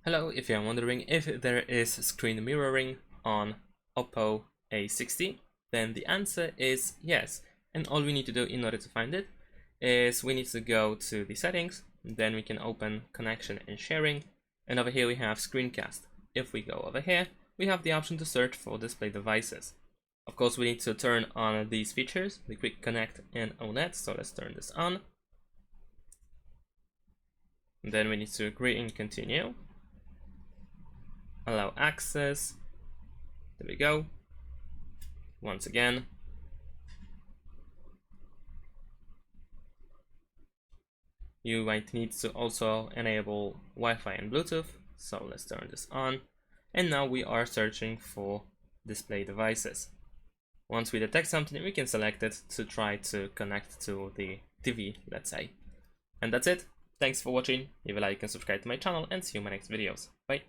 Hello, if you are wondering if there is screen mirroring on OPPO A60, then the answer is yes. And all we need to do in order to find it is we need to go to the settings, then we can open connection and sharing, and over here we have screencast. If we go over here, we have the option to search for display devices. Of course, we need to turn on these features, the quick connect and ONET, so let's turn this on. And then we need to agree and continue. Allow access. There we go. Once again. You might need to also enable Wi-Fi and Bluetooth. So let's turn this on. And now we are searching for display devices. Once we detect something, we can select it to try to connect to the TV, let's say. And that's it. Thanks for watching. Leave a like and subscribe to my channel, and see you in my next videos. Bye.